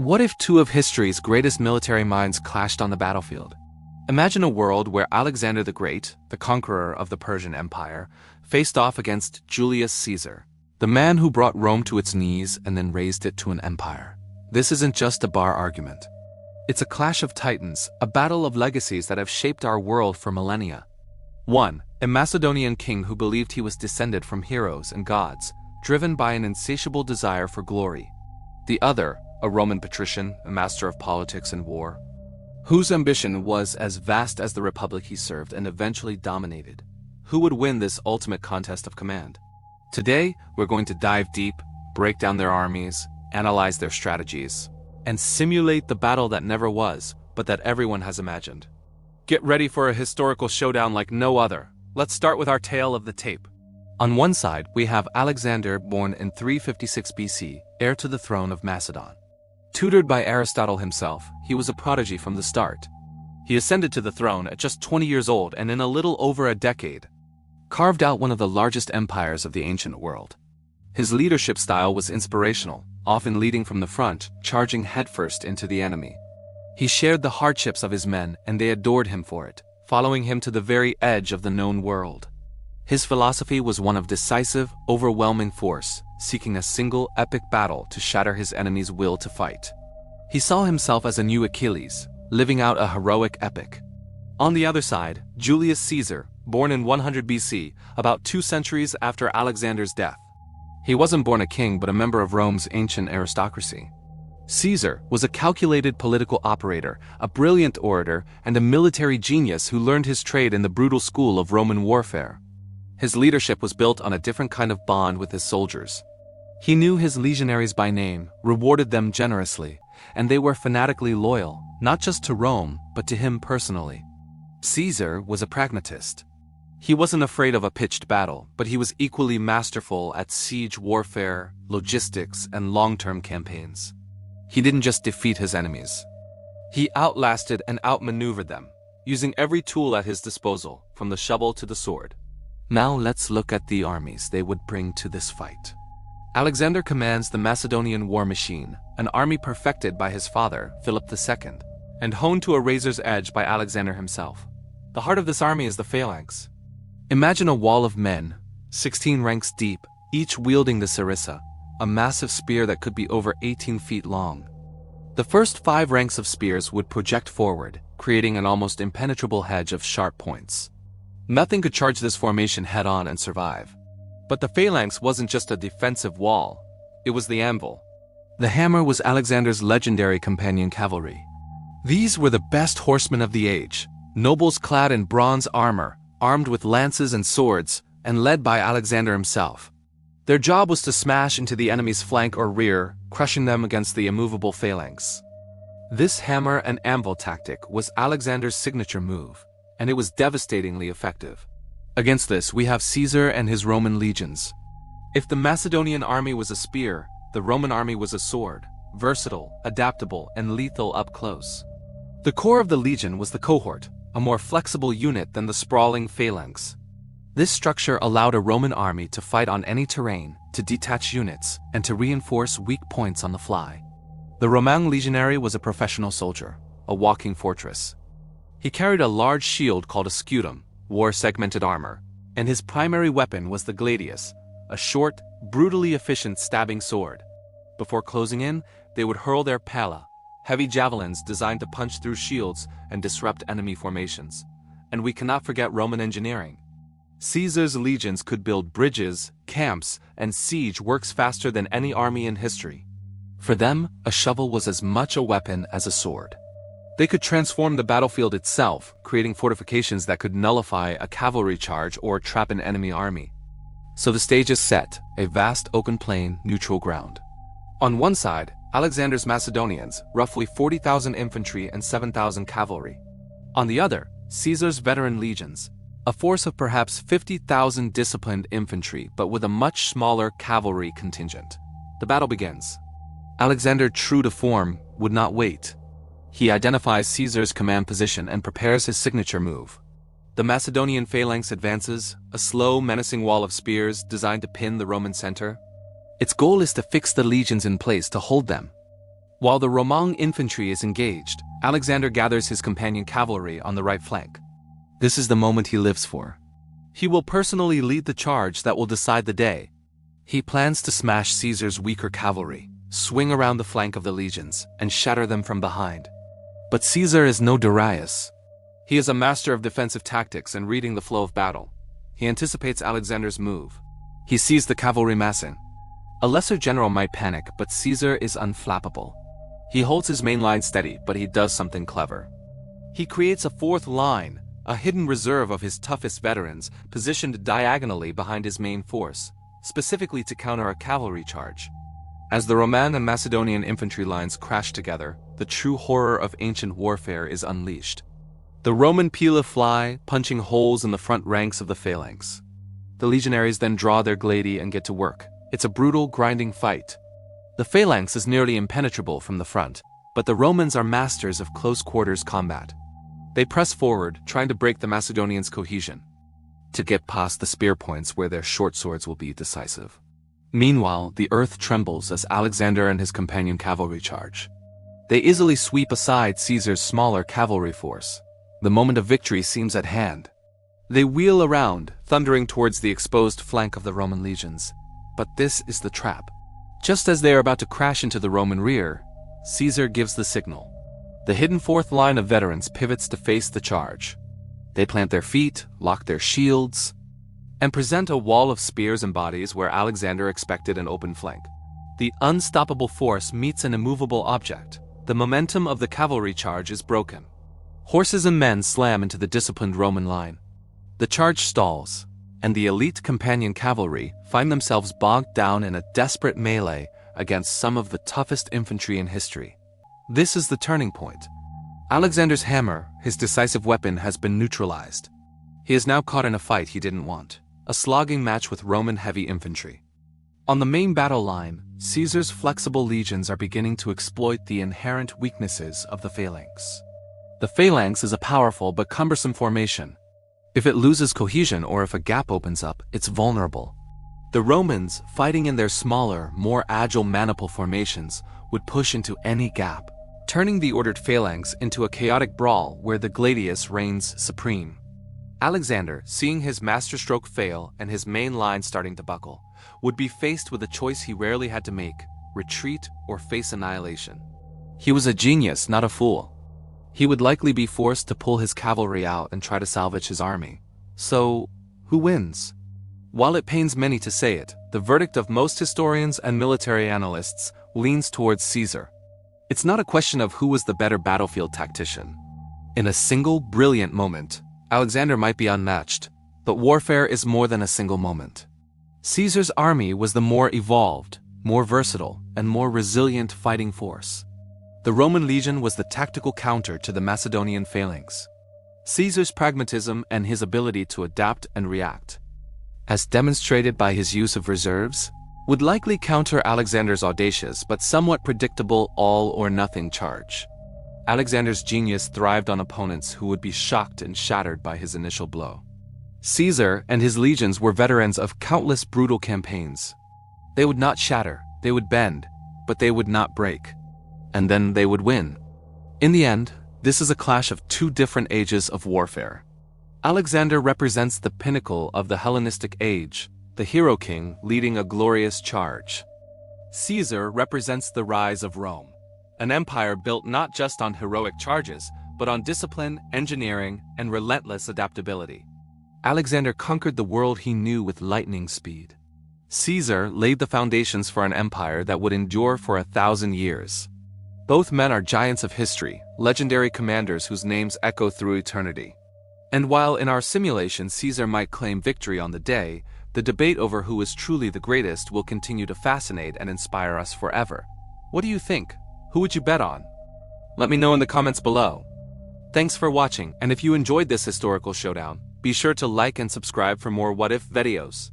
What if two of history's greatest military minds clashed on the battlefield? Imagine a world where Alexander the Great, the conqueror of the Persian Empire, faced off against Julius Caesar, the man who brought Rome to its knees and then raised it to an empire. This isn't just a bar argument. It's a clash of titans, a battle of legacies that have shaped our world for millennia. One, a Macedonian king who believed he was descended from heroes and gods, driven by an insatiable desire for glory. The other, a Roman patrician, a master of politics and war, whose ambition was as vast as the republic he served and eventually dominated. Who would win this ultimate contest of command? Today, we're going to dive deep, break down their armies, analyze their strategies, and simulate the battle that never was, but that everyone has imagined. Get ready for a historical showdown like no other. Let's start with our tale of the tape. On one side, we have Alexander, born in 356 BC, heir to the throne of Macedon. Tutored by Aristotle himself, he was a prodigy from the start. He ascended to the throne at just 20 years old and in a little over a decade carved out one of the largest empires of the ancient world. His leadership style was inspirational, often leading from the front, charging headfirst into the enemy. He shared the hardships of his men and they adored him for it, following him to the very edge of the known world. His philosophy was one of decisive, overwhelming force, seeking a single epic battle to shatter his enemy's will to fight. He saw himself as a new Achilles, living out a heroic epic. On the other side, Julius Caesar, born in 100 BC, about 2 centuries after Alexander's death. He wasn't born a king but a member of Rome's ancient aristocracy. Caesar was a calculated political operator, a brilliant orator, and a military genius who learned his trade in the brutal school of Roman warfare. His leadership was built on a different kind of bond with his soldiers. He knew his legionaries by name, rewarded them generously, and they were fanatically loyal, not just to Rome, but to him personally. Caesar was a pragmatist. He wasn't afraid of a pitched battle, but he was equally masterful at siege warfare, logistics, and long-term campaigns. He didn't just defeat his enemies. He outlasted and outmaneuvered them, using every tool at his disposal, from the shovel to the sword. Now let's look at the armies they would bring to this fight. Alexander commands the Macedonian war machine, an army perfected by his father, Philip II, and honed to a razor's edge by Alexander himself. The heart of this army is the phalanx. Imagine a wall of men, 16 ranks deep, each wielding the sarissa, a massive spear that could be over 18 feet long. The first 5 ranks of spears would project forward, creating an almost impenetrable hedge of sharp points. Nothing could charge this formation head-on and survive. But the phalanx wasn't just a defensive wall, it was the anvil. The hammer was Alexander's legendary companion cavalry. These were the best horsemen of the age, nobles clad in bronze armor, armed with lances and swords, and led by Alexander himself. Their job was to smash into the enemy's flank or rear, crushing them against the immovable phalanx. This hammer and anvil tactic was Alexander's signature move, and it was devastatingly effective. Against this, we have Caesar and his Roman legions. If the Macedonian army was a spear, the Roman army was a sword, versatile, adaptable, and lethal up close. The core of the legion was the cohort, a more flexible unit than the sprawling phalanx. This structure allowed a Roman army to fight on any terrain, to detach units, and to reinforce weak points on the fly. The Roman legionary was a professional soldier, a walking fortress. He carried a large shield called a scutum, wore segmented armor, and his primary weapon was the gladius, a short, brutally efficient stabbing sword. Before closing in, they would hurl their pala, heavy javelins designed to punch through shields and disrupt enemy formations. And we cannot forget Roman engineering. Caesar's legions could build bridges, camps, and siege works faster than any army in history. For them, a shovel was as much a weapon as a sword. They could transform the battlefield itself, creating fortifications that could nullify a cavalry charge or trap an enemy army. So the stage is set, a vast open plain, neutral ground. On one side, Alexander's Macedonians, roughly 40,000 infantry and 7,000 cavalry. On the other, Caesar's veteran legions, a force of perhaps 50,000 disciplined infantry but with a much smaller cavalry contingent. The battle begins. Alexander, true to form, would not wait. He identifies Caesar's command position and prepares his signature move. The Macedonian phalanx advances, a slow, menacing wall of spears designed to pin the Roman center. Its goal is to fix the legions in place to hold them. While the Roman infantry is engaged, Alexander gathers his companion cavalry on the right flank. This is the moment he lives for. He will personally lead the charge that will decide the day. He plans to smash Caesar's weaker cavalry, swing around the flank of the legions, and shatter them from behind. But Caesar is no Darius. He is a master of defensive tactics and reading the flow of battle. He anticipates Alexander's move. He sees the cavalry massing. A lesser general might panic, but Caesar is unflappable. He holds his main line steady, but he does something clever. He creates a fourth line, a hidden reserve of his toughest veterans, positioned diagonally behind his main force, specifically to counter a cavalry charge. As the Roman and Macedonian infantry lines crash together, the true horror of ancient warfare is unleashed. The Roman pila fly, punching holes in the front ranks of the phalanx. The legionaries then draw their gladi and get to work. It's a brutal, grinding fight. The phalanx is nearly impenetrable from the front, but the Romans are masters of close-quarters combat. They press forward, trying to break the Macedonians' cohesion, to get past the spear points where their short swords will be decisive. Meanwhile, the earth trembles as Alexander and his companion cavalry charge. They easily sweep aside Caesar's smaller cavalry force. The moment of victory seems at hand. They wheel around, thundering towards the exposed flank of the Roman legions. But this is the trap. Just as they are about to crash into the Roman rear, Caesar gives the signal. The hidden fourth line of veterans pivots to face the charge. They plant their feet, lock their shields, and present a wall of spears and bodies where Alexander expected an open flank. The unstoppable force meets an immovable object. The momentum of the cavalry charge is broken. Horses and men slam into the disciplined Roman line. The charge stalls, and the elite companion cavalry find themselves bogged down in a desperate melee against some of the toughest infantry in history. This is the turning point. Alexander's hammer, his decisive weapon, has been neutralized. He is now caught in a fight he didn't want, a slogging match with Roman heavy infantry. On the main battle line, Caesar's flexible legions are beginning to exploit the inherent weaknesses of the phalanx. The phalanx is a powerful but cumbersome formation. If it loses cohesion or if a gap opens up, it's vulnerable. The Romans, fighting in their smaller, more agile maniple formations, would push into any gap, turning the ordered phalanx into a chaotic brawl where the gladius reigns supreme. Alexander, seeing his masterstroke fail and his main line starting to buckle, would be faced with a choice he rarely had to make: retreat or face annihilation. He was a genius, not a fool. He would likely be forced to pull his cavalry out and try to salvage his army. So, who wins? While it pains many to say it, the verdict of most historians and military analysts leans towards Caesar. It's not a question of who was the better battlefield tactician. In a single brilliant moment, Alexander might be unmatched, but warfare is more than a single moment. Caesar's army was the more evolved, more versatile, and more resilient fighting force. The Roman legion was the tactical counter to the Macedonian phalanx. Caesar's pragmatism and his ability to adapt and react, as demonstrated by his use of reserves, would likely counter Alexander's audacious but somewhat predictable all-or-nothing charge. Alexander's genius thrived on opponents who would be shocked and shattered by his initial blow. Caesar and his legions were veterans of countless brutal campaigns. They would not shatter, they would bend, but they would not break. And then they would win. In the end, this is a clash of two different ages of warfare. Alexander represents the pinnacle of the Hellenistic age, the hero king leading a glorious charge. Caesar represents the rise of Rome, an empire built not just on heroic charges, but on discipline, engineering, and relentless adaptability. Alexander conquered the world he knew with lightning speed. Caesar laid the foundations for an empire that would endure for 1,000 years. Both men are giants of history, legendary commanders whose names echo through eternity. And while in our simulation Caesar might claim victory on the day, the debate over who is truly the greatest will continue to fascinate and inspire us forever. What do you think? Who would you bet on? Let me know in the comments below. Thanks for watching, and if you enjoyed this historical showdown, be sure to like and subscribe for more What If videos.